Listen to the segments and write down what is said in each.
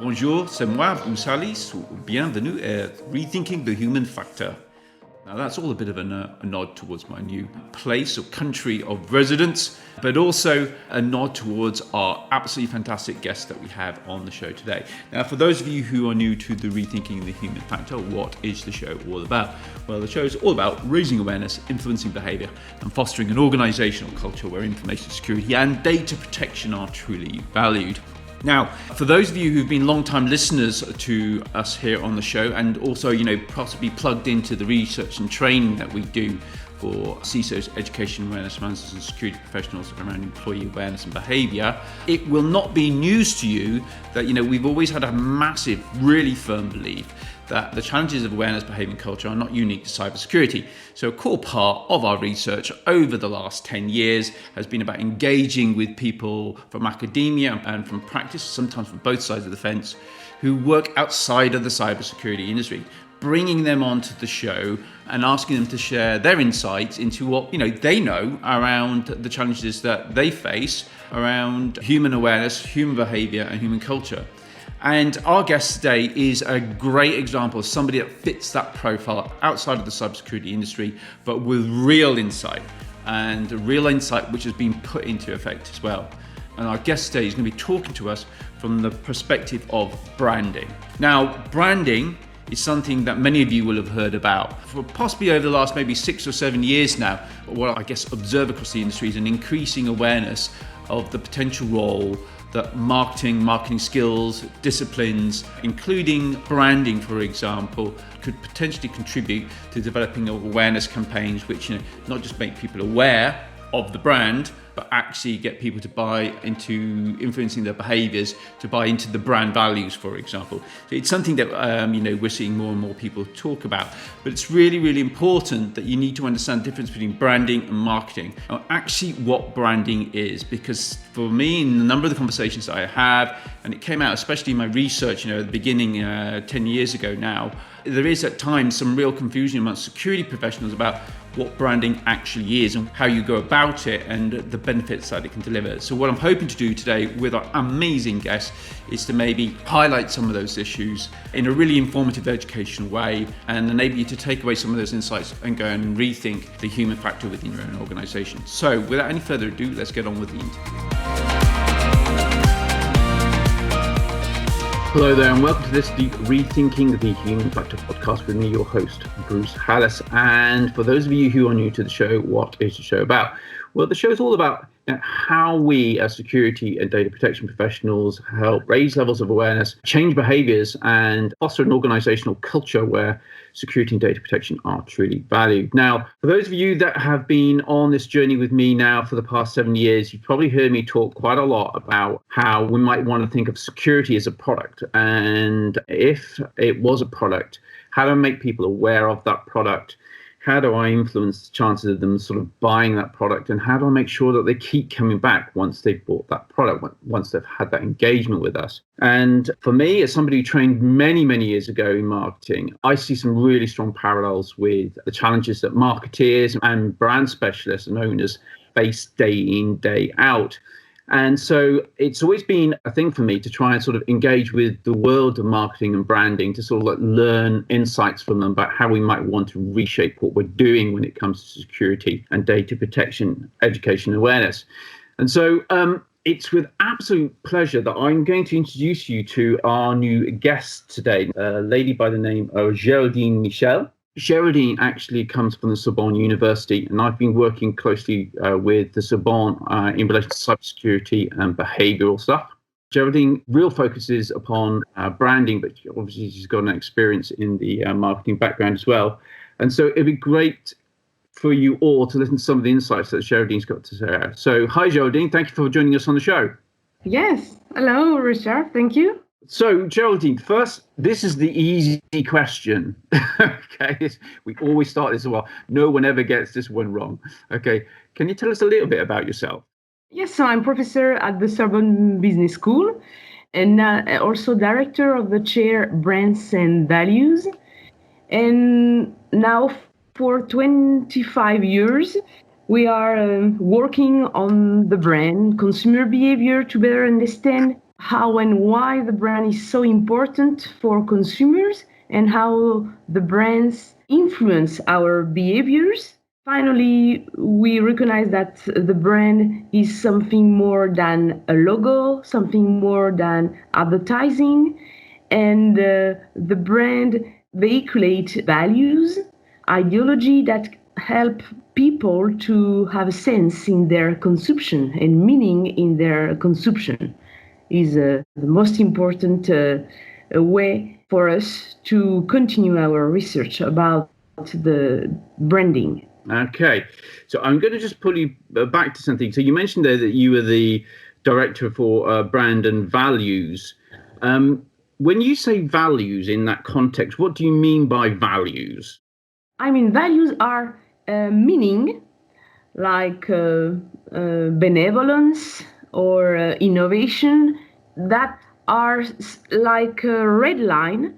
Bonjour, c'est moi, utilise. Bienvenue at Rethinking the Human Factor. Now that's all a bit of a nod towards my new place or country of residence, but also a nod towards our absolutely fantastic guests that we have on the show today. Now, for those of you who are new to the Rethinking the Human Factor, what is the show all about? Well, the show is all about raising awareness, influencing behaviour, and fostering an organisational culture where information security and data protection are truly valued. Now, for those of you who've been long-time listeners to us here on the show and also, possibly plugged into the research and training that we do for CISOs, education awareness managers and security professionals around employee awareness and behaviour, it will not be news to you that, we've always had a massive, really firm belief that the challenges of awareness, behaviour and culture are not unique to cybersecurity. So a core part of our research over the last 10 years has been about engaging with people from academia and from practice, sometimes from both sides of the fence, who work outside of the cybersecurity industry, bringing them onto the show and asking them to share their insights into what they know around the challenges that they face around human awareness, human behaviour and human culture. And our guest today is a great example of somebody that fits that profile outside of the cybersecurity industry, but with real insight which has been put into effect as well. And our guest today is going to be talking to us from the perspective of branding. Now, branding is something that many of you will have heard about for possibly over the last maybe 6 or 7 years now. What I guess observe across the industry is an increasing awareness of the potential role that marketing skills, disciplines, including branding, for example, could potentially contribute to developing awareness campaigns which not just make people aware of the brand, but actually get people to buy into influencing their behaviours, to buy into the brand values, for example. So it's something that we're seeing more and more people talk about. But it's really, really important that you need to understand the difference between branding and marketing, and actually what branding is. Because for me, in a number of the conversations that I have, and it came out especially in my research, at the beginning 10 years ago now, there is at times some real confusion amongst security professionals about what branding actually is and how you go about it and the benefits that it can deliver. So what I'm hoping to do today with our amazing guests is to maybe highlight some of those issues in a really informative, educational way and enable you to take away some of those insights and go and rethink the human factor within your own organisation. So without any further ado, let's get on with the interview. Hello there and welcome to this the Rethinking the Human Factor podcast with me, your host, Bruce Hallis. And for those of you who are new to the show, what is the show about? Well, the show is all about how we as security and data protection professionals help raise levels of awareness, change behaviours and foster an organisational culture where security and data protection are truly valued. Now, for those of you that have been on this journey with me now for the past 7 years, you've probably heard me talk quite a lot about how we might want to think of security as a product. And if it was a product, how do I make people aware of that product? How do I influence the chances of them sort of buying that product? And how do I make sure that they keep coming back once they've bought that product, once they've had that engagement with us? And for me, as somebody who trained many, many years ago in marketing, I see some really strong parallels with the challenges that marketeers and brand specialists and owners face day in, day out. And so it's always been a thing for me to try and sort of engage with the world of marketing and branding to sort of learn insights from them about how we might want to reshape what we're doing when it comes to security and data protection, education, and awareness. And so it's with absolute pleasure that I'm going to introduce you to our new guest today, a lady by the name of Geraldine Michel. Geraldine actually comes from the Sorbonne University, and I've been working closely with the Sorbonne in relation to cybersecurity and behavioural stuff. Geraldine real focuses upon branding, but obviously she's got an experience in the marketing background as well. And so it'd be great for you all to listen to some of the insights that Geraldine's got to share. So hi, Geraldine. Thank you for joining us on the show. Yes. Hello, Richard. Thank you. So, Geraldine, first, this is the easy question. Okay, we always start this well. No one ever gets this one wrong. Okay, can you tell us a little bit about yourself? Yes, so I'm professor at the Sorbonne Business School and also director of the chair Brands and Values. And now for 25 years, we are working on the brand, consumer behavior to better understand how and why the brand is so important for consumers and how the brands influence our behaviors. Finally, we recognize that the brand is something more than a logo, something more than advertising, and the brand vehiculate values, ideology that help people to have a sense in their consumption and meaning in their consumption is the most important way for us to continue our research about the branding. Okay, so I'm going to just pull you back to something. So you mentioned there that you were the director for brand and values. When you say values in that context, what do you mean by values? I mean, values are meaning like benevolence or innovation that are like a red line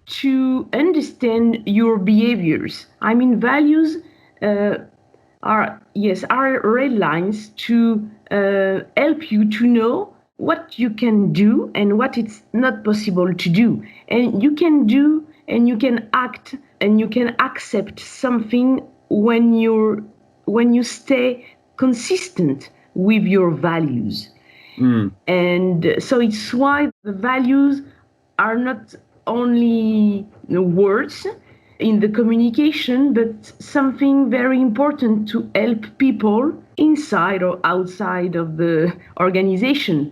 to understand your behaviors. I mean, values uh, are red lines to help you to know what you can do and what it's not possible to do. And you can do and you can act and you can accept something when you stay consistent with your values. And so it's why the values are not only words in the communication, but something very important to help people inside or outside of the organization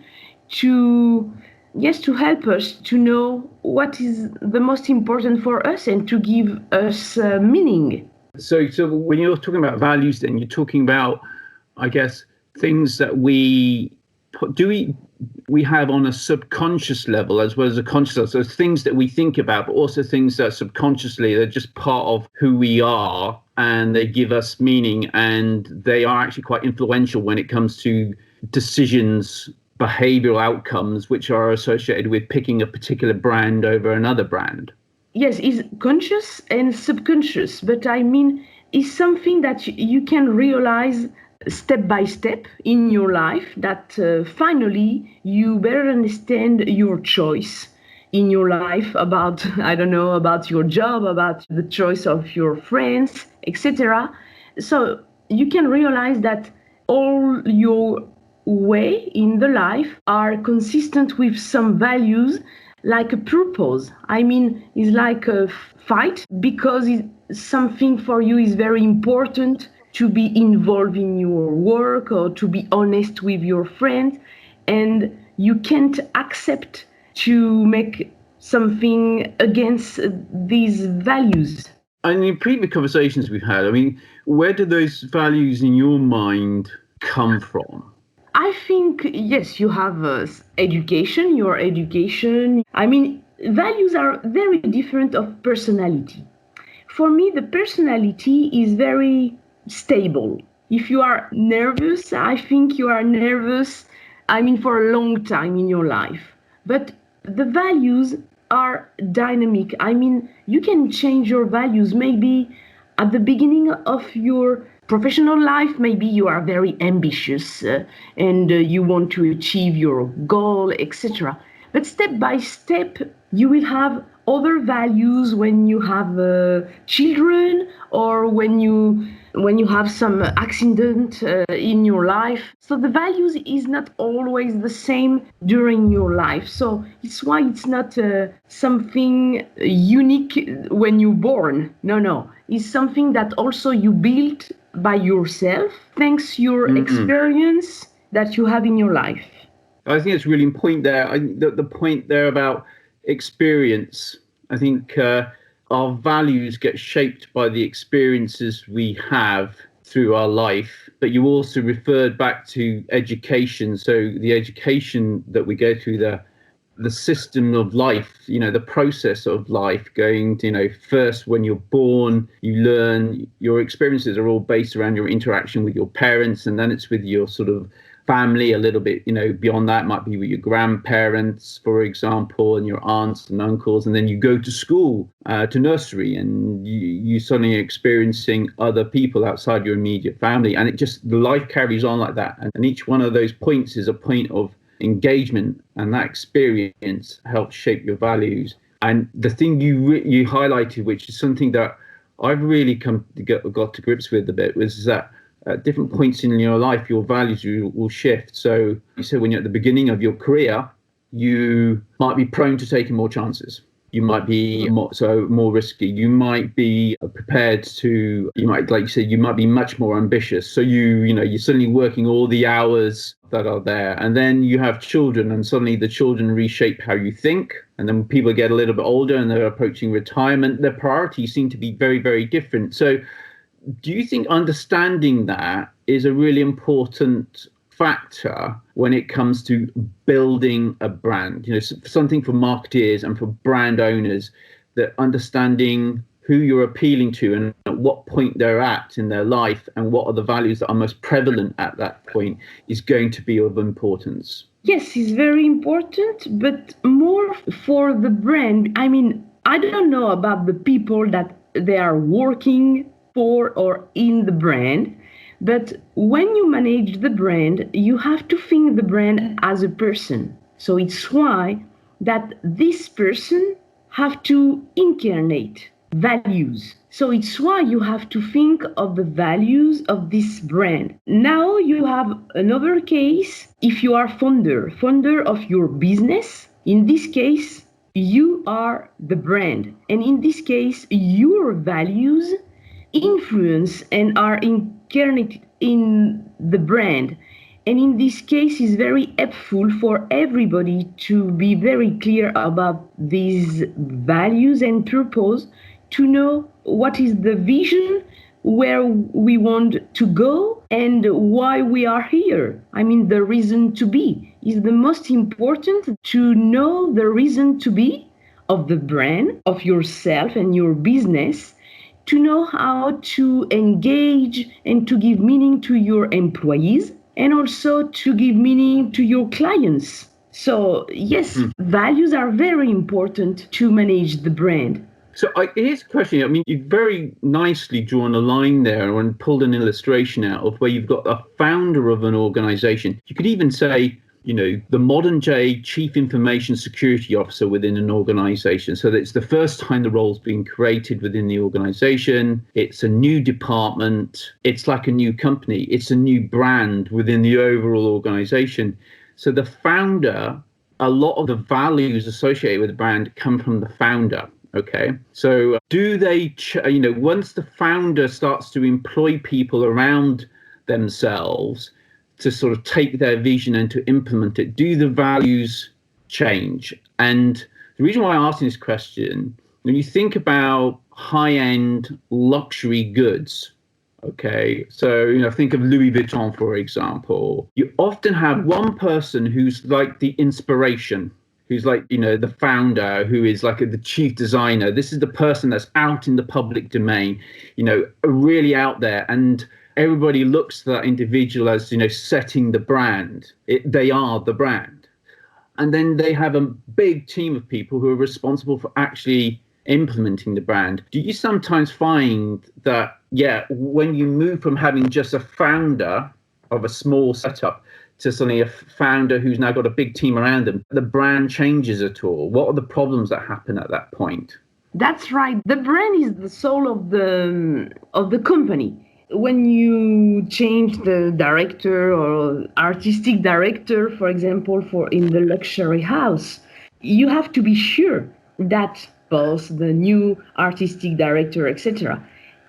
to yes to help us to know what is the most important for us and to give us meaning. So when you're talking about values, then you're talking about, I guess, things that we put, we have on a subconscious level as well as a conscious level. So things that we think about, but also things that subconsciously they're just part of who we are, and they give us meaning, and they are actually quite influential when it comes to decisions, behavioral outcomes, which are associated with picking a particular brand over another brand. Yes, is conscious and subconscious, but I mean, it's something that you can realize step by step in your life that finally you better understand your choice in your life about, I don't know, about your job, about the choice of your friends, etc. So you can realize that all your way in the life are consistent with some values like a purpose. I mean, it's like a fight because it's something for you is very important to be involved in your work or to be honest with your friends, and you can't accept to make something against these values. And in previous conversations we've had, I mean, where do those values in your mind come from? I think, yes, you have education, your education. I mean, values are very different of personality. For me, the personality is very stable. If you are nervous, I think you are nervous, I mean, for a long time in your life. But the values are dynamic. I mean, you can change your values maybe at the beginning of your professional life. Maybe you are very ambitious and you want to achieve your goal, etc. But step by step, you will have other values when you have children or when you have some accident in your life. So the values is not always the same during your life. So it's why it's not something unique when you're born. No, no. It's something that also you build by yourself thanks your experience that you have in your life. I think it's really important there. The point there about experience. I think our values get shaped by the experiences we have through our life. But you also referred back to education. So the education that we go through, the system of life, the process of life, going to, first when you're born, you learn, your experiences are all based around your interaction with your parents, and then it's with your sort of family a little bit, beyond that might be with your grandparents, for example, and your aunts and uncles. And then you go to school, to nursery, and you suddenly are experiencing other people outside your immediate family. And it just, the life carries on like that. And each one of those points is a point of engagement and that experience helps shape your values. And the thing you highlighted, which is something that I've really got to grips with a bit, was that at different points in your life, your values will shift. So you said when you're at the beginning of your career, you might be prone to taking more chances. You might be more risky. You might be prepared to, like you said, you might be much more ambitious. So you're suddenly working all the hours that are there. And then you have children, and suddenly the children reshape how you think. And then people get a little bit older and they're approaching retirement. Their priorities seem to be very, very different. So do you think understanding that is a really important factor when it comes to building a brand? Something for marketeers and for brand owners, that understanding who you're appealing to and at what point they're at in their life and what are the values that are most prevalent at that point is going to be of importance. Yes, it's very important, but more for the brand. I mean, I don't know about the people that they are working for or in the brand, but when you manage the brand, you have to think the brand as a person. So it's why that this person have to incarnate values. So it's why you have to think of the values of this brand. Now you have another case. If you are founder of your business, in this case, you are the brand. And in this case, your values influence and are incarnated in the brand. And in this case, it's very helpful for everybody to be very clear about these values and purpose, to know what is the vision, where we want to go, and why we are here. I mean, the reason to be is the most important, to know the reason to be of the brand, of yourself and your business, to know how to engage and to give meaning to your employees, and also to give meaning to your clients. So yes, values are very important to manage the brand. So here's a question. I mean, you've very nicely drawn a line there and pulled an illustration out of where you've got a founder of an organization. You could even say, the modern day chief information security officer within an organization. So it's the first time the role's being created within the organization. It's a new department. It's like a new company. It's a new brand within the overall organization. So the founder, a lot of the values associated with the brand come from the founder. Okay, so do they, once the founder starts to employ people around themselves to sort of take their vision and to implement it, do the values change? And the reason why I'm asking this question, when you think about high-end luxury goods, okay, so think of Louis Vuitton, for example, you often have one person who's like the inspiration, who's like, the founder, who is like the chief designer. This is the person that's out in the public domain, really out there. And everybody looks to that individual as, setting the brand. They are the brand. And then they have a big team of people who are responsible for actually implementing the brand. Do you sometimes find that, when you move from having just a founder of a small setup to suddenly a founder who's now got a big team around them, the brand changes at all? What are the problems that happen at that point? That's right. The brand is the soul of the company. When you change the director or artistic director, for example, in the luxury house, you have to be sure that both the new artistic director, etc.,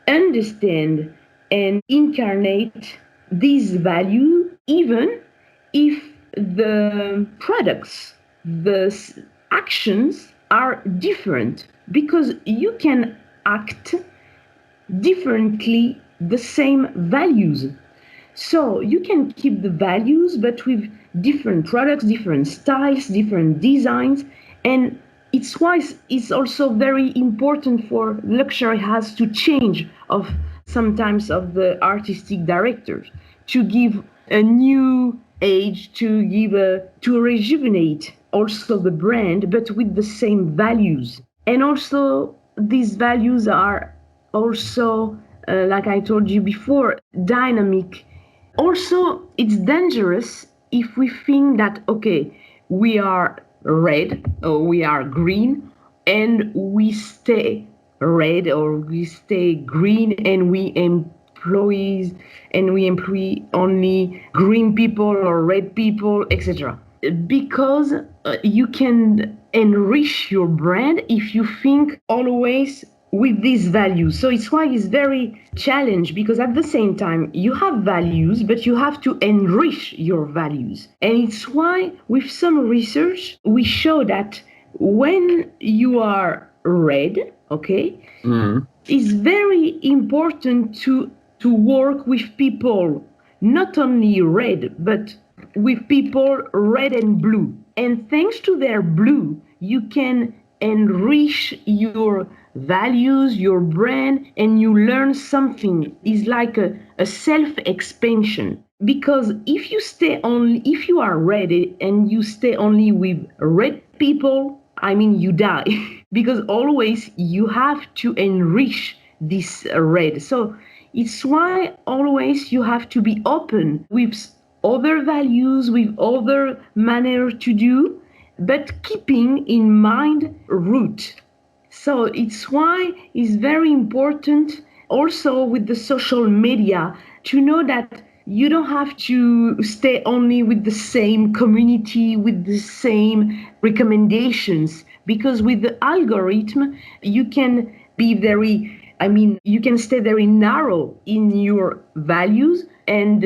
understand and incarnate these values, even if the products, the actions are different, because you can act differently the same values. So you can keep the values, but with different products, different styles, different designs. And it's why it's also very important for luxury house to change sometimes of the artistic directors, to give a new age, to rejuvenate also the brand, but with the same values. And also these values are also, like I told you before, dynamic. Also, it's dangerous if we think that, okay, we are red or we are green and we stay red or we stay green and we employ only green people or red people, etc. Because you can enrich your brand if you think always with these values. So it's why it's very challenging, because at the same time you have values, but you have to enrich your values. And it's why with some research we show that when you are red, okay, it's very important to work with people not only red, but with people red and blue. And thanks to their blue, you can enrich your values, your brand, and you learn something. It's like a self-expansion. Because if you are red and you stay only with red people, I mean, you die. Because always you have to enrich this red. So it's why always you have to be open with other values, with other manner to do, but keeping in mind root. So it's why it's very important also with the social media to know that you don't have to stay only with the same community, with the same recommendations, because with the algorithm, you can be you can stay very narrow in your values and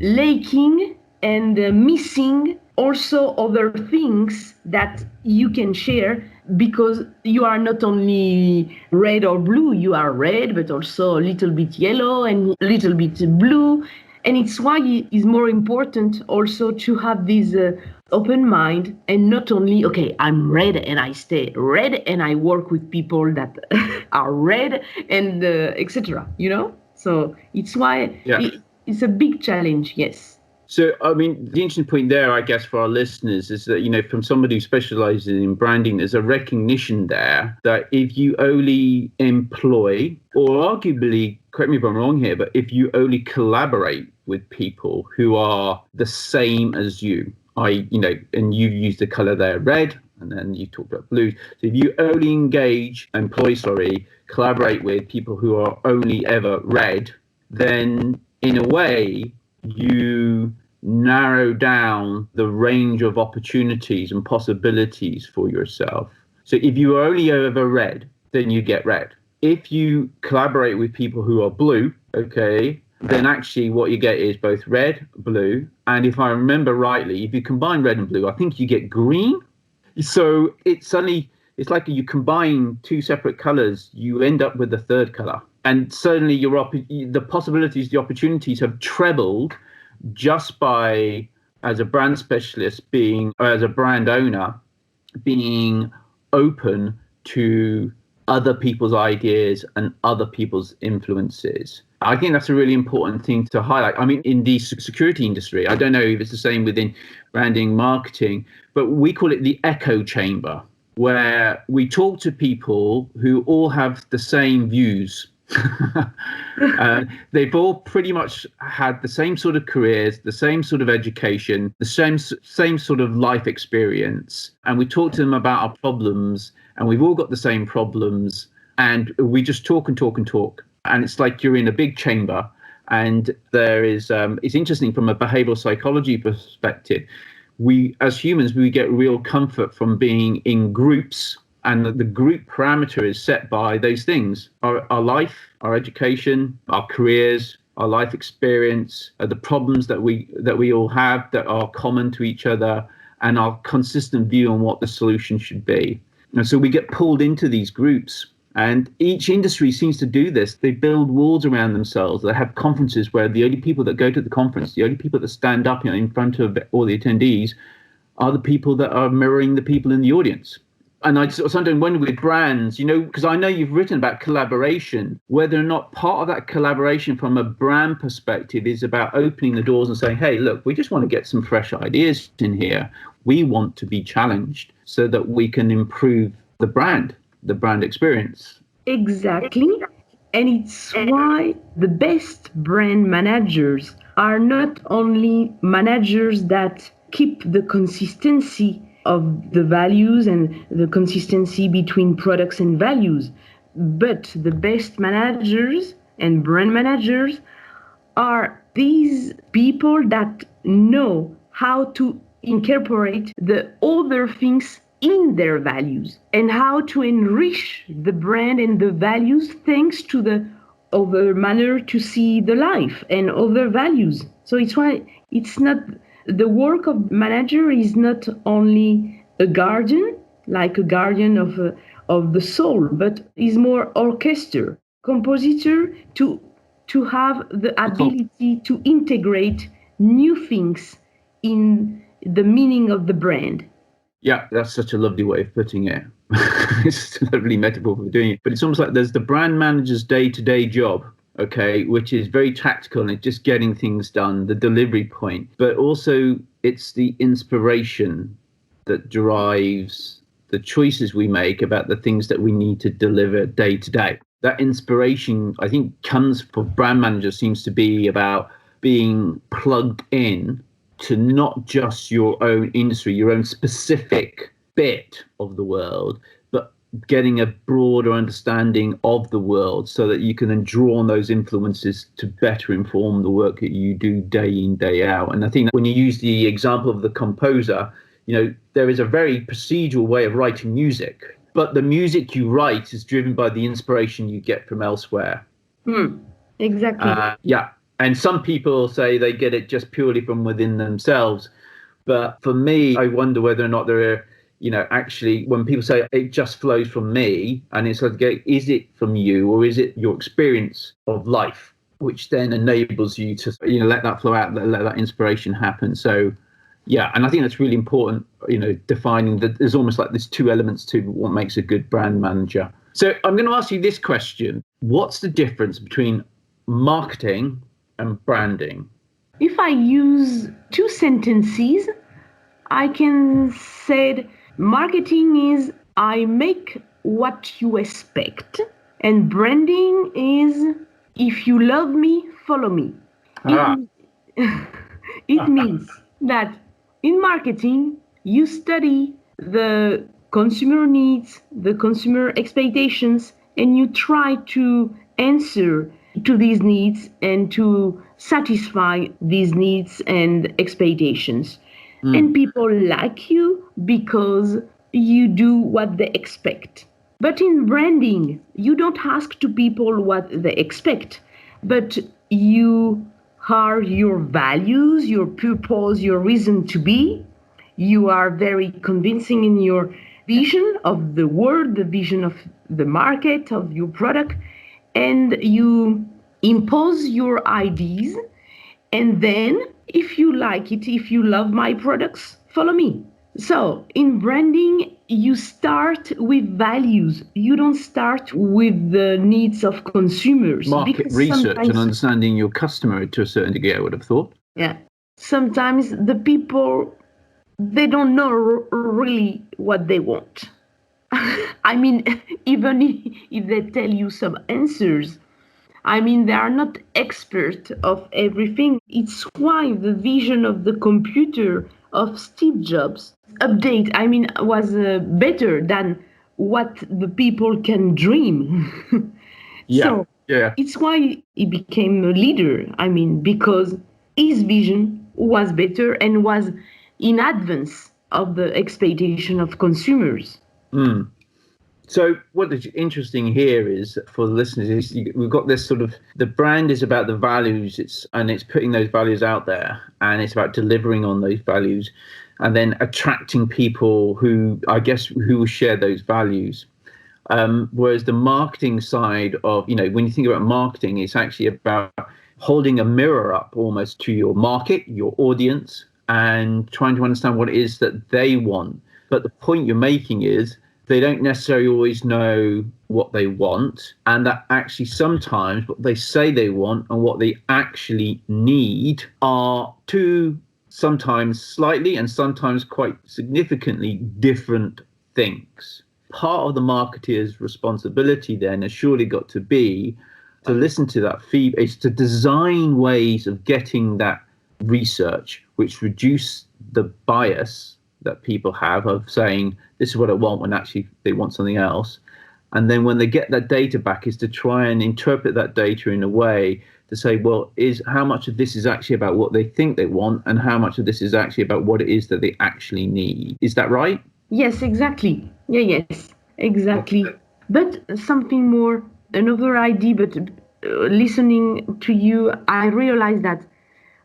lacking and missing also other things that you can share, because you are not only red or blue, you are red, but also a little bit yellow and a little bit blue. And it's why it's more important also to have this open mind and not only, okay, I'm red and I stay red and I work with people that are red and etc. So it's why it's a big challenge, yes. So, I mean, the interesting point there, I guess, for our listeners is that, from somebody who specializes in branding, there's a recognition there that if you only employ, or arguably, correct me if I'm wrong here, but if you only collaborate with people who are the same as you, and you use the color there, red, and then you talk about blue. So if you only collaborate with people who are only ever red, then in a way, you narrow down the range of opportunities and possibilities for yourself. So if you are only ever red, then you get red. If you collaborate with people who are blue, okay, then actually what you get is both red, blue, and if I remember rightly, if you combine red and blue, I think you get green. So it's like you combine two separate colors, you end up with a third color. And suddenly the possibilities, the opportunities have trebled just by, as a brand specialist as a brand owner, being open to other people's ideas and other people's influences. I think that's a really important thing to highlight. I mean, in the security industry, I don't know if it's the same within branding, marketing, but we call it the echo chamber, where we talk to people who all have the same views. They've all pretty much had the same sort of careers, the same sort of education, the same sort of life experience, and we talk to them about our problems, and we've all got the same problems, and we just talk and talk and talk, and it's like you're in a big chamber. And there is it's interesting from a behavioral psychology perspective. We as humans, we get real comfort from being in groups. And the group parameter is set by those things: our life, our education, our careers, our life experience, the problems that we all have that are common to each other, and our consistent view on what the solution should be. And so we get pulled into these groups. And each industry seems to do this. They build walls around themselves. They have conferences where the only people that go to the conference, the only people that stand up in front of all the attendees, are the people that are mirroring the people in the audience. And I sometimes wonder with brands, because I know you've written about collaboration, whether or not part of that collaboration from a brand perspective is about opening the doors and saying, hey, look, we just want to get some fresh ideas in here. We want to be challenged so that we can improve the brand experience. Exactly. And it's why the best brand managers are not only managers that keep the consistency of the values and the consistency between products and values, but the best managers and brand managers are these people that know how to incorporate the other things in their values and how to enrich the brand and the values thanks to the other manner to see the life and other values. So it's why it's not the work of manager is not only a guardian, like a guardian of the soul, but is more orchestra, compositor to have the ability to integrate new things in the meaning of the brand. Yeah, that's such a lovely way of putting it. It's a lovely metaphor for doing it. But it's almost like there's the brand manager's day-to-day job, okay, which is very tactical and it's just getting things done, the delivery point. But also it's the inspiration that drives the choices we make about the things that we need to deliver day to day. That inspiration, I think, comes for brand managers, seems to be about being plugged in to not just your own industry, your own specific bit of the world, but getting a broader understanding of the world so that you can then draw on those influences to better inform the work that you do day in, day out. And I think that when you use the example of the composer, there is a very procedural way of writing music, but the music you write is driven by the inspiration you get from elsewhere. Exactly. Yeah. And some people say they get it just purely from within themselves. But for me, I wonder whether or not there are, actually, when people say it just flows from me, and it's like, is it from you or is it your experience of life, which then enables you to, let that flow out, let that inspiration happen. So, yeah, and I think that's really important, defining that there's almost like there's two elements to what makes a good brand manager. So I'm going to ask you this question. What's the difference between marketing and branding? If I use two sentences, I can say marketing is I make what you expect, and branding is if you love me, follow me. It means that in marketing, you study the consumer needs, the consumer expectations, and you try to answer to these needs and to satisfy these needs and expectations. And people like you because you do what they expect. But in branding, you don't ask to people what they expect, but you are your values, your purpose, your reason to be. You are very convincing in your vision of the world, the vision of the market, of your product, and you impose your ideas. And then, if you like it, if you love my products, follow me. So, in branding, you start with values. You don't start with the needs of consumers. Market research and understanding your customer to a certain degree, I would have thought. Yeah. Sometimes the people, they don't know really what they want. I mean, even if they tell you some answers, they are not experts of everything. It's why the vision of the computer of Steve Jobs was better than what the people can dream. So it's why he became a leader. Because his vision was better and was in advance of the expectation of consumers. So what is interesting here is for the listeners is we've got this sort of, the brand is about the values, it's putting those values out there, and it's about delivering on those values and then attracting people who will share those values. Whereas the marketing side of, when you think about marketing, it's actually about holding a mirror up almost to your market, your audience, and trying to understand what it is that they want. But the point you're making is they don't necessarily always know what they want, and that actually sometimes what they say they want and what they actually need are two, sometimes slightly and sometimes quite significantly different things. Part of the marketeer's responsibility then has surely got to be to listen to that feedback, is to design ways of getting that research which reduce the bias that people have of saying this is what I want when actually they want something else. And then when they get that data back, is to try and interpret that data in a way to say, well, is how much of this is actually about what they think they want and how much of this is actually about what it is that they actually need. Is that right? Yes, exactly. Yes, exactly. But something more, another idea, but listening to you, I realize that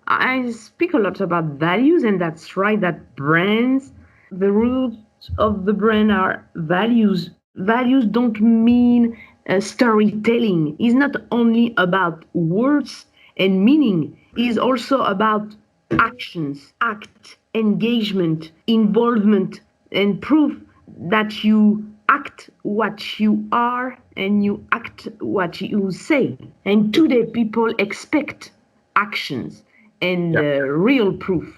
I speak a lot about values, and that's right, that brands, the roots of the brand are values. Values don't mean storytelling. It's not only about words and meaning, it's also about actions, act, engagement, involvement, and proof that you act what you are and you act what you say. And today people expect actions and real proof.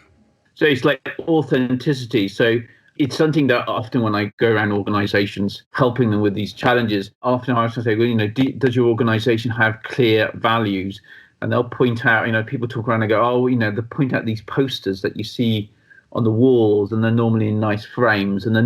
So it's like authenticity. So it's something that often when I go around organizations helping them with these challenges, often I also say, well, does your organization have clear values? And they'll point out, people talk around and go, oh, they point out these posters that you see on the walls, and they're normally in nice frames, and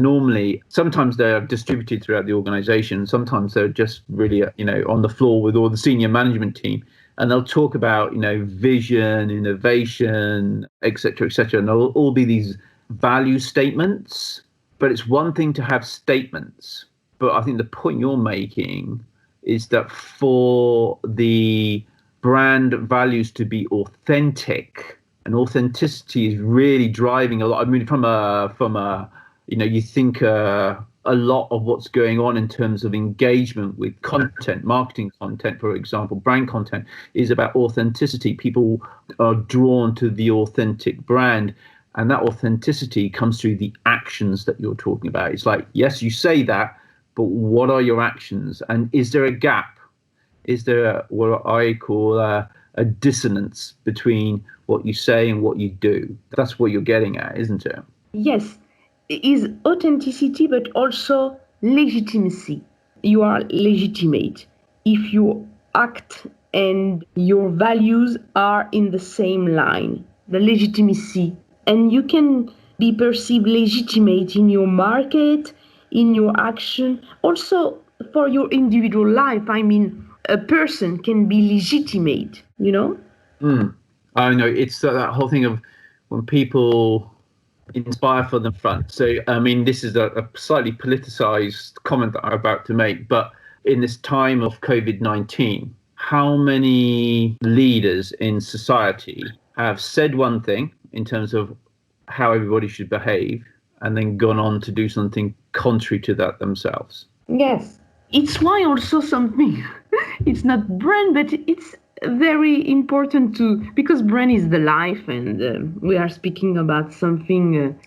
sometimes they're distributed throughout the organization. Sometimes they're just really, on the floor with all the senior management team. And they'll talk about, vision, innovation, et cetera, and there'll all be these value statements. But it's one thing to have statements. But I think the point you're making is that for the brand values to be authentic, and authenticity is really driving a lot. I mean, you think a lot of what's going on in terms of engagement with content, marketing content, for example, brand content, is about authenticity. People are drawn to the authentic brand, and that authenticity comes through the actions that you're talking about. It's like, yes, you say that, but what are your actions? And is there a gap? Is there what I call a dissonance between what you say and what you do? That's what you're getting at, isn't it? Yes, is authenticity, but also legitimacy. You are legitimate if you act and your values are in the same line. The legitimacy, and you can be perceived legitimate in your market, in your action, also for your individual life. I mean, a person can be legitimate, I know, it's that whole thing of when people inspire for the front. So, I mean, this is a slightly politicized comment that I'm about to make, but in this time of COVID-19, how many leaders in society have said one thing in terms of how everybody should behave and then gone on to do something contrary to that themselves? Yes. It's why also something, it's not brand, but it's very important because brand is the life, and we are speaking about something,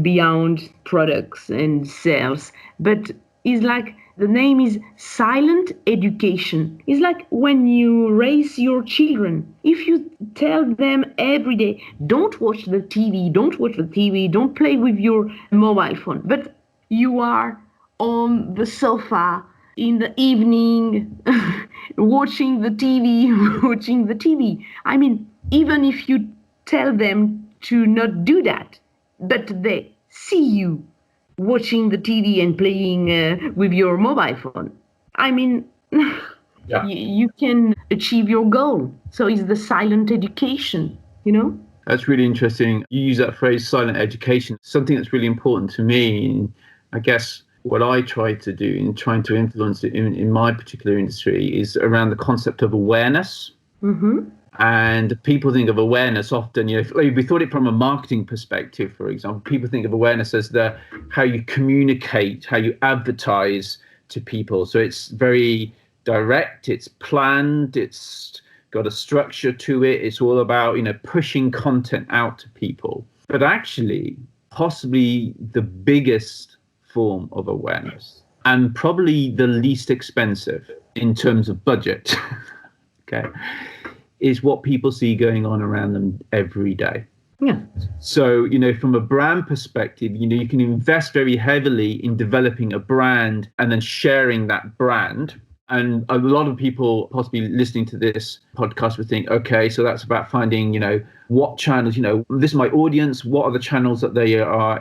beyond products and sales, but it's like the name is silent education. It's like when you raise your children, if you tell them every day, don't watch the TV, don't play with your mobile phone, but you are on the sofa in the evening watching the TV. I mean, even if you tell them to not do that, but they see you watching the TV and playing with your mobile phone, I mean, you can achieve your goal. So it's the silent education, That's really interesting. You use that phrase, silent education. Something that's really important to me, I guess, what I try to do in trying to influence it in my particular industry is around the concept of awareness. Mm-hmm. And people think of awareness often, if we thought it from a marketing perspective, for example, people think of awareness as how you communicate, how you advertise to people. So it's very direct, it's planned, it's got a structure to it. It's all about, pushing content out to people. But actually, possibly the biggest form of awareness, and probably the least expensive in terms of budget, okay, is what people see going on around them every day. Yeah. So, from a brand perspective, you can invest very heavily in developing a brand and then sharing that brand. And a lot of people possibly listening to this podcast would think, okay, so that's about finding, what channels, this is my audience, what are the channels that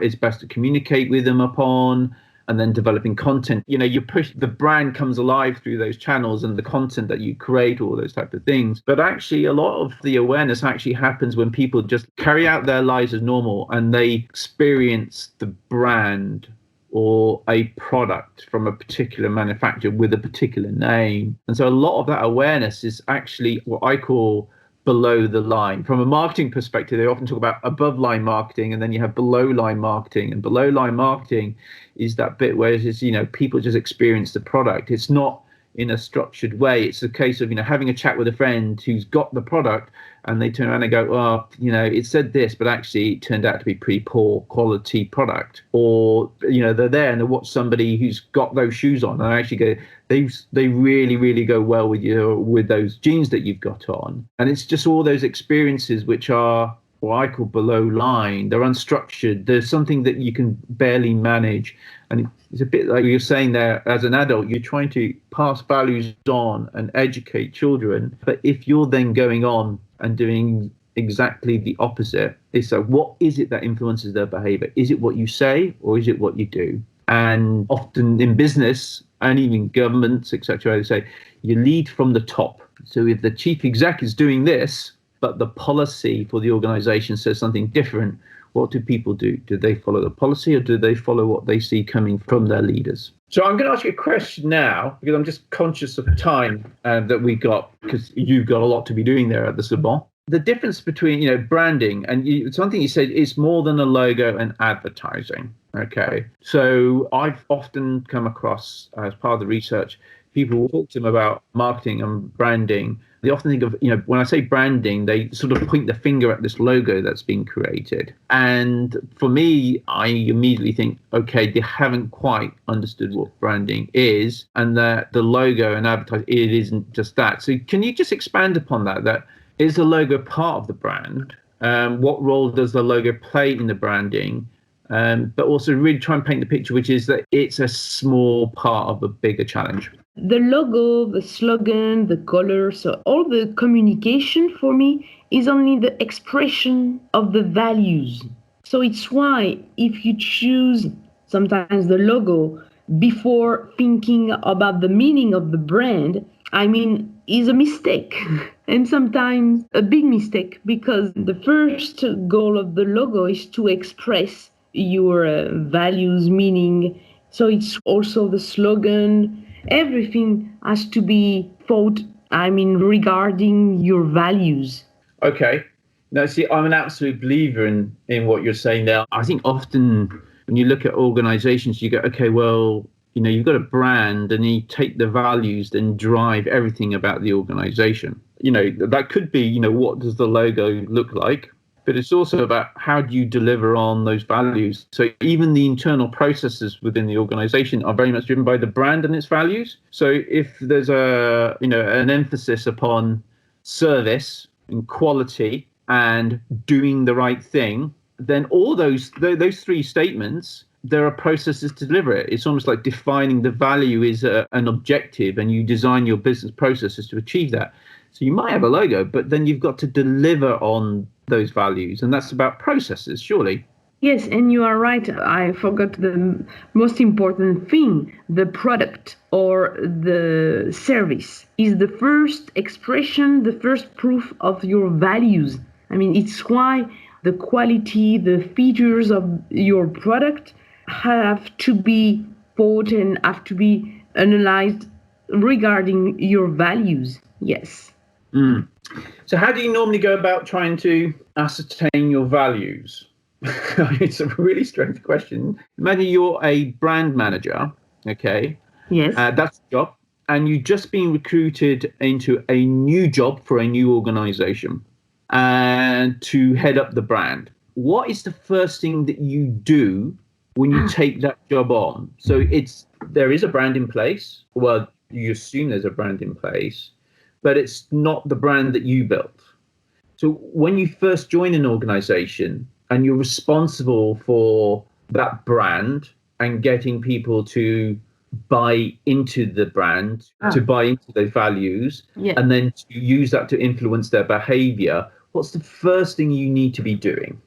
it's best to communicate with them upon, and then developing content. You push, the brand comes alive through those channels and the content that you create, all those types of things. But actually, a lot of the awareness actually happens when people just carry out their lives as normal and they experience the brand or a product from a particular manufacturer with a particular name. And so a lot of that awareness is actually what I call below the line. From a marketing perspective, they often talk about above line marketing, and then you have below line marketing. And below line marketing is that bit where it's, people just experience the product. It's not in a structured way. It's a case of, having a chat with a friend who's got the product, and they turn around and go, oh, it said this, but actually it turned out to be pretty poor quality product. Or, they're there and they watch somebody who's got those shoes on and actually go, they really, really go well with those jeans that you've got on. And it's just all those experiences which are what I call below line. They're unstructured. There's something that you can barely manage. And it's a bit like you're saying there, as an adult, you're trying to pass values on and educate children. But if you're then going on and doing exactly the opposite, it's like, what is it that influences their behavior? Is it what you say or is it what you do? And often in business and even governments, etc., they say you lead from the top. So if the chief exec is doing this, but the policy for the organization says something different, what do people do? Do they follow the policy or do they follow what they see coming from their leaders? So I'm going to ask you a question now, because I'm just conscious of time that we got, because you've got a lot to be doing there at the Sorbonne. The difference between, branding and something you said is more than a logo and advertising. Okay. So I've often come across, as part of the research, people will talk to them about marketing and branding. They often think of, when I say branding, they sort of point the finger at this logo that's been created. And for me, I immediately think, okay, they haven't quite understood what branding is, and that the logo and advertising, it isn't just that. So can you just expand upon that? That is the logo part of the brand? What role does the logo play in the branding? But also really try and paint the picture, which is that it's a small part of a bigger challenge. The logo, the slogan, the color, so all the communication for me is only the expression of the values. So it's why if you choose sometimes the logo before thinking about the meaning of the brand, is a mistake. And sometimes a big mistake, because the first goal of the logo is to express your values, meaning. So it's also the slogan. Everything has to be thought, regarding your values. Okay. Now, see, I'm an absolute believer in what you're saying there. I think often when you look at organizations, you go, okay, well, you've got a brand and you take the values, then drive everything about the organization. That could be, what does the logo look like? But it's also about how do you deliver on those values. So even the internal processes within the organization are very much driven by the brand and its values. So if there's an emphasis upon service and quality and doing the right thing, then all those three statements, there are processes to deliver it. It's almost like defining the value is an objective, and you design your business processes to achieve that. So you might have a logo, but then you've got to deliver on those values, and that's about processes, surely. Yes, and you are right. I forgot the most important thing. The product or the service is the first expression, the first proof of your values. It's why the quality, the features of your product have to be thought and have to be analyzed regarding your values. Yes. So how do you normally go about trying to ascertain your values? It's a really strange question. Imagine you're a brand manager, okay? Yes. That's the job. And you've just been recruited into a new job for a new organization and to head up the brand. What is the first thing that you do when you take that job on? So there is a brand in place. Well, you assume there's a brand in place, but it's not the brand that you built. So when you first join an organization and you're responsible for that brand and getting people to buy into the brand, to buy into their values, and then to use that to influence their behavior, what's the first thing you need to be doing?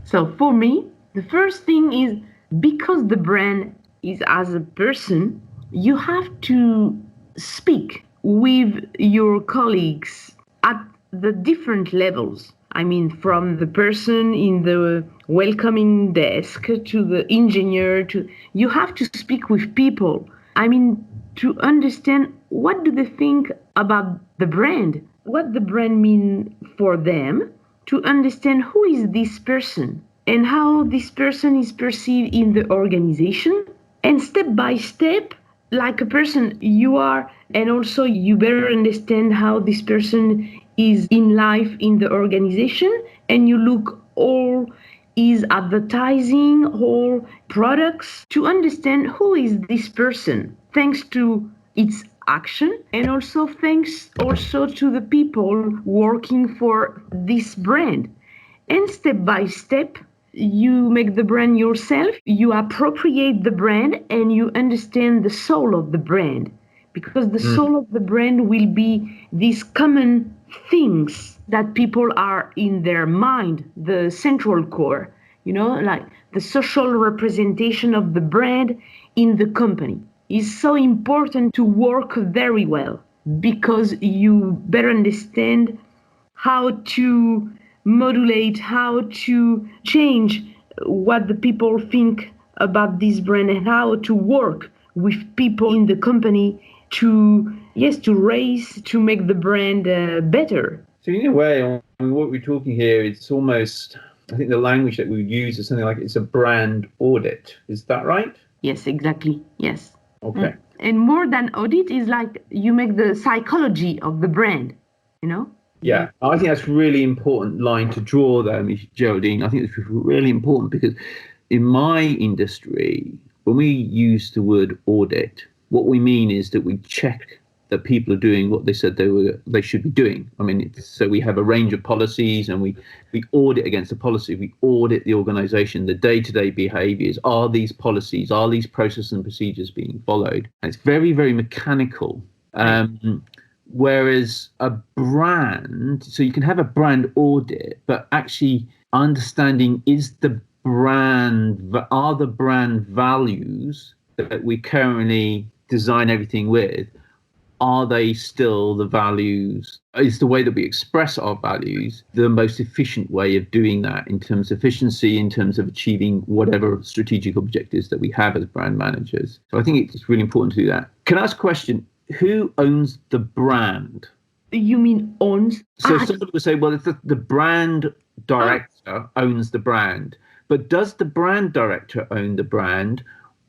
So for me, the first thing is, because the brand is as a person, you have to speak with your colleagues at the different levels. I mean, from the person in the welcoming desk to the engineer, you have to speak with people. I mean, to understand what do they think about the brand, what the brand mean for them, to understand who is this person and how this person is perceived in the organization, and step by step, like a person you are, and also you better understand how this person is in life in the organization, and you look all is advertising or products to understand who is this person thanks to its action, and also thanks also to the people working for this brand. And step by step, you make the brand yourself, you appropriate the brand, and you understand the soul of the brand. Because the soul of the brand will be these common things that people are in their mind, the central core, like the social representation of the brand in the company is so important to work very well, because you better understand how to modulate, how to change what the people think about this brand, and how to work with people in the company to, yes, to raise, to make the brand better. So in a way, what we're talking here, it's almost, I think the language that we would use is something like it's a brand audit. Is that right? Yes, exactly. Yes. Okay. And more than audit is like you make the psychology of the brand, you know? Yeah, I think that's a really important line to draw there, Geraldine. I think it's really important because in my industry, when we use the word audit, what we mean is that we check that people are doing what they said they should be doing. I mean, so we have a range of policies, and we audit against the policy. We audit the organisation, the day-to-day behaviours. Are these policies, are these processes and procedures being followed? And it's very, very mechanical. Whereas a brand, so you can have a brand audit, but actually understanding are the brand values that we currently design everything with, are they still the values? Is the way that we express our values the most efficient way of doing that in terms of efficiency, in terms of achieving whatever strategic objectives that we have as brand managers? So I think it's really important to do that. Can I ask a question? Who owns the brand? You mean owns? So somebody would say, well, if the brand director owns the brand, but does the brand director own the brand,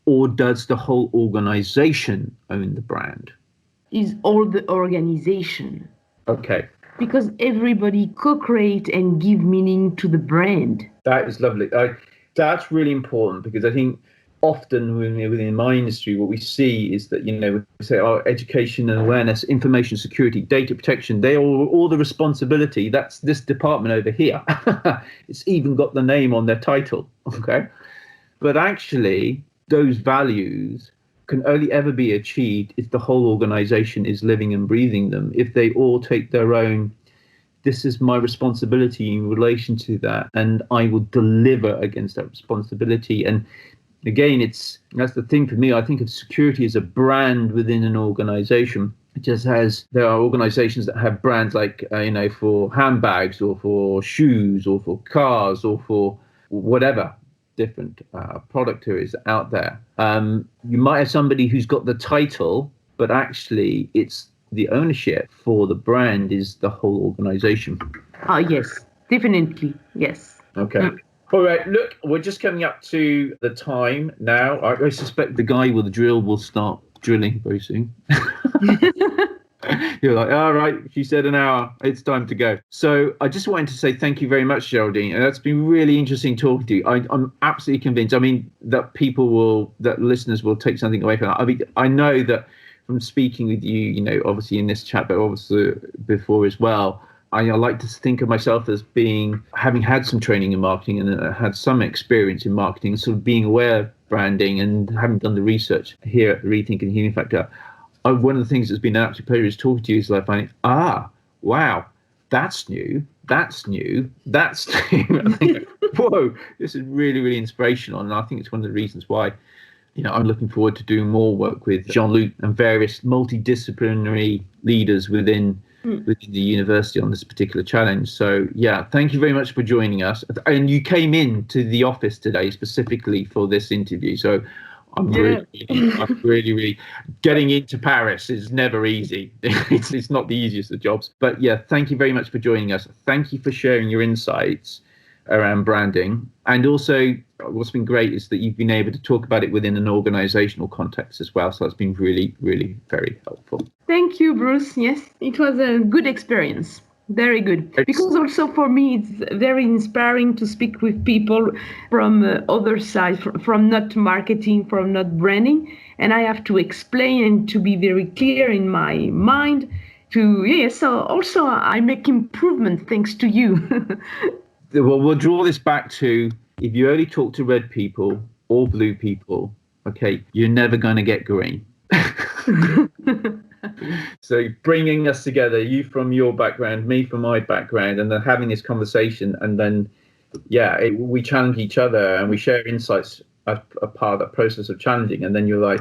or does the whole organization own the brand? Is all the organization. Okay. Because everybody co-create and give meaning to the brand. That is lovely. That's really important, because I think often within my industry, what we see is that, we say, education and awareness, information security, data protection, they all the responsibility. That's this department over here. It's even got the name on their title. Okay. But actually, those values can only ever be achieved if the whole organization is living and breathing them. If they all take their own, this is my responsibility in relation to that, and I will deliver against that responsibility. And again, that's the thing for me. I think of security as a brand within an organization. It just has, there are organizations that have brands like, for handbags or for shoes or for cars or for whatever different product areas out there. You might have somebody who's got the title, but actually it's the ownership for the brand is the whole organization. Yes, definitely. Yes. Okay. All right, look, we're just coming up to the time now. I suspect the guy with the drill will start drilling very soon. You're like, all right, she said an hour, it's time to go. So I just wanted to say thank you very much, Geraldine. And that's been really interesting talking to you. I'm absolutely convinced, that listeners will take something away from that. I mean, I know that from speaking with you, obviously in this chat, but obviously before as well, I like to think of myself as having had some training in marketing and had some experience in marketing, sort of being aware branding and having done the research here at Rethinking the Human Factor, one of the things that's been an absolute pleasure is talking to you is like finding, wow, that's new, that's new. I think, whoa, this is really, really inspirational. And I think it's one of the reasons why, I'm looking forward to doing more work with Jean-Luc and various multidisciplinary leaders within the university on this particular challenge. So yeah, thank you very much for joining us. And you came in to the office today specifically for this interview. So I'm really getting into Paris is never easy. It's not the easiest of jobs. But yeah, thank you very much for joining us. Thank you for sharing your insights around branding. And also what's been great is that you've been able to talk about it within an organizational context as well. So that's been really, really very helpful. Thank you, Bruce. Yes, it was a good experience. Very good. Because also for me, it's very inspiring to speak with people from other side, from not marketing, from not branding. And I have to explain and to be very clear in my mind so also I make improvement thanks to you. Well, we'll draw this back to, if you only talk to red people or blue people, okay, you're never going to get green. So bringing us together, you from your background, me from my background, and then having this conversation, and then, we challenge each other and we share insights as a part of that process of challenging. And then you're like,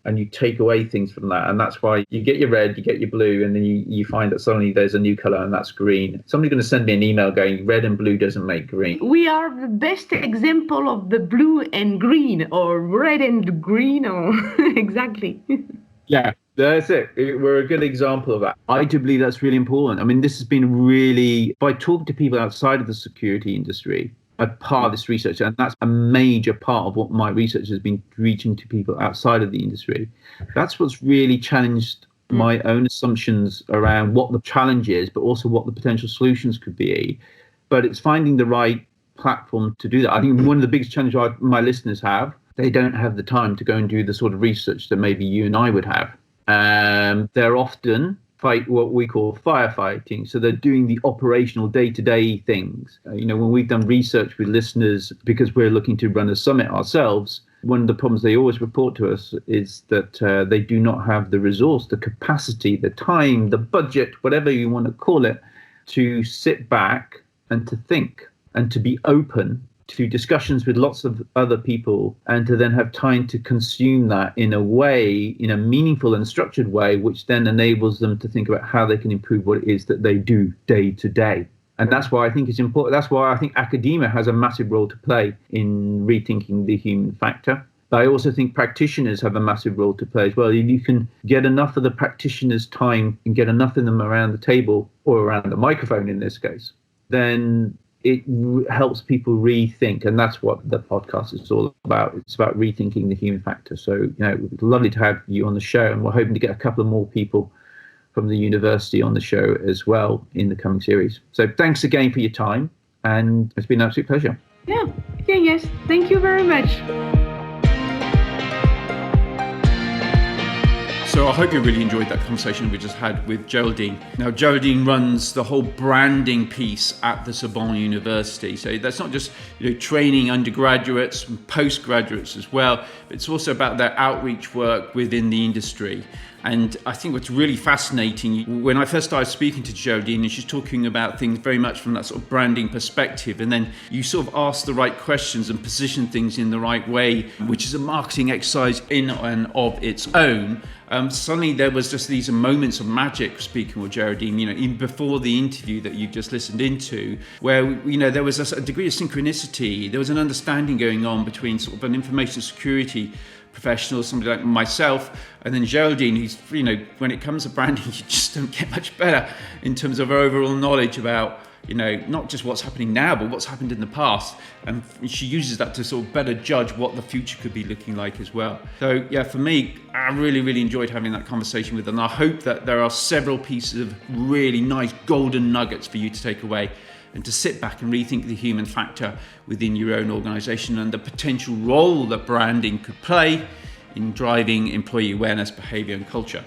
and you take away things from that. And that's why you get your red, you get your blue, and then you find that suddenly there's a new color, and that's green. Somebody's going to send me an email going, red and blue doesn't make green. We are the best example of the blue and green, or red and green, or exactly. Yeah, that's it. We're a good example of that. I do believe that's really important. I mean, this has been really, by talking to people outside of the security industry, a part of this research, and that's a major part of what my research has been, reaching to people outside of the industry. That's what's really challenged my own assumptions around what the challenge is, but also what the potential solutions could be. But it's finding the right platform to do that. I think one of the biggest challenges my listeners have, they don't have the time to go and do the sort of research that maybe you and I would have. They're often fight what we call firefighting. So they're doing the operational day-to-day things. When we've done research with listeners, because we're looking to run a summit ourselves, one of the problems they always report to us is that they do not have the resource, the capacity, the time, the budget, whatever you want to call it, to sit back and to think and to be open to discussions with lots of other people, and to then have time to consume that in a way, in a meaningful and structured way, which then enables them to think about how they can improve what it is that they do day to day. And that's why I think it's important. That's why I think academia has a massive role to play in rethinking the human factor. But I also think practitioners have a massive role to play as well. If you can get enough of the practitioners' time and get enough of them around the table, or around the microphone in this case, then it helps people rethink. And that's what the podcast is all about. It's about rethinking the human factor. So, it's lovely to have you on the show, and we're hoping to get a couple of more people from the university on the show as well in the coming series. So thanks again for your time, and it's been an absolute pleasure. Yes. Thank you very much. So I hope you really enjoyed that conversation we just had with Geraldine. Now, Geraldine runs the whole branding piece at the Sorbonne University. So that's not just training undergraduates and postgraduates as well. It's also about their outreach work within the industry. And I think what's really fascinating, when I first started speaking to Geraldine, and she's talking about things very much from that sort of branding perspective, and then you sort of ask the right questions and position things in the right way, which is a marketing exercise in and of its own. Suddenly there was just these moments of magic, speaking with Geraldine, even before the interview that you've just listened into, where, there was a degree of synchronicity. There was an understanding going on between sort of an information security professional, somebody like myself, and then Geraldine, who's, when it comes to branding, you just don't get much better in terms of overall knowledge about, not just what's happening now, but what's happened in the past. And she uses that to sort of better judge what the future could be looking like as well. So yeah, for me, I really, really enjoyed having that conversation with her. And I hope that there are several pieces of really nice golden nuggets for you to take away, and to sit back and rethink the human factor within your own organization and the potential role that branding could play in driving employee awareness, behavior, and culture.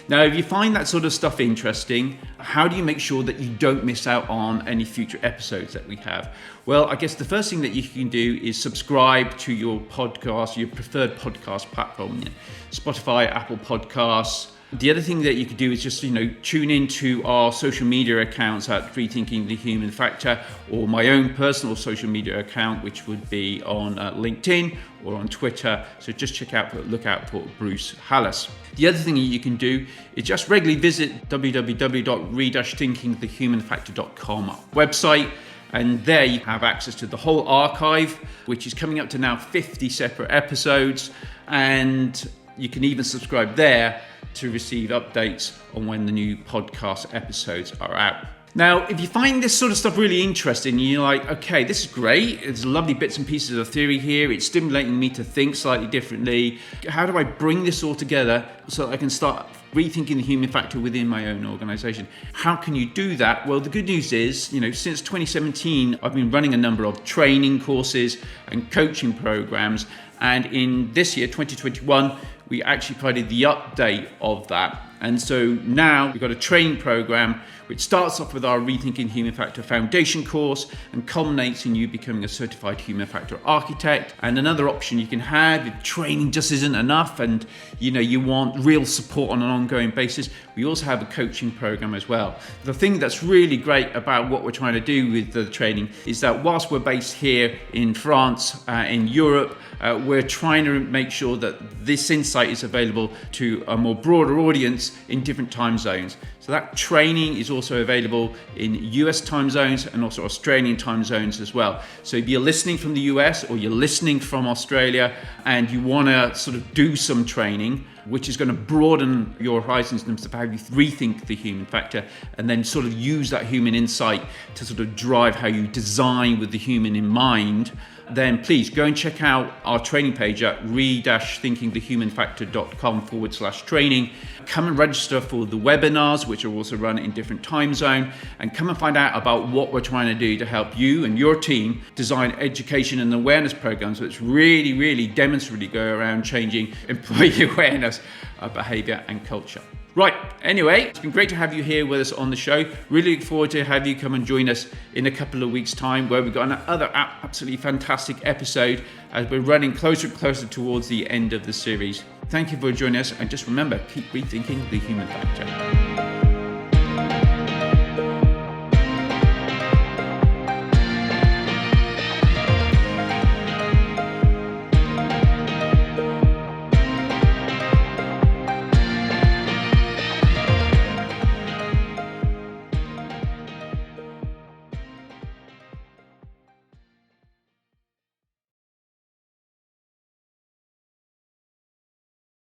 Now, if you find that sort of stuff interesting, how do you make sure that you don't miss out on any future episodes that we have? Well, I guess the first thing that you can do is subscribe to your podcast, your preferred podcast platform, Spotify, Apple Podcasts. The other thing that you could do is just, tune into our social media accounts at Rethinking the Human Factor, or my own personal social media account, which would be on LinkedIn or on Twitter. So just look out for Bruce Hallas. The other thing you can do is just regularly visit www.re-thinkingthehumanfactor.com website. And there you have access to the whole archive, which is coming up to now 50 separate episodes. And you can even subscribe there to receive updates on when the new podcast episodes are out. Now, if you find this sort of stuff really interesting, you're like, okay, this is great. There's lovely bits and pieces of theory here. It's stimulating me to think slightly differently. How do I bring this all together so I can start rethinking the human factor within my own organization? How can you do that? Well, the good news is, since 2017, I've been running a number of training courses and coaching programs. And in this year, 2021, we actually provided the update of that. And so now we've got a training program which starts off with our Rethinking Human Factor Foundation course and culminates in you becoming a certified human factor architect. And another option you can have if training just isn't enough and you want real support on an ongoing basis, we also have a coaching program as well. The thing that's really great about what we're trying to do with the training is that whilst we're based here in France, in Europe, we're trying to make sure that this insight is available to a more broader audience in different time zones. So that training is also available in US time zones and also Australian time zones as well. So if you're listening from the US or you're listening from Australia and you want to sort of do some training, which is going to broaden your horizons in terms of how you rethink the human factor and then sort of use that human insight to sort of drive how you design with the human in mind, then please go and check out our training page at re-thinkingthehumanfactor.com/training. Come and register for the webinars, which are also run in different time zone, and come and find out about what we're trying to do to help you and your team design education and awareness programs which really, really demonstrably go around changing employee awareness of behavior and culture. Right, anyway, it's been great to have you here with us on the show. Really look forward to have you come and join us in a couple of weeks' time where we've got another absolutely fantastic episode as we're running closer and closer towards the end of the series. Thank you for joining us, and just remember, keep rethinking the human factor.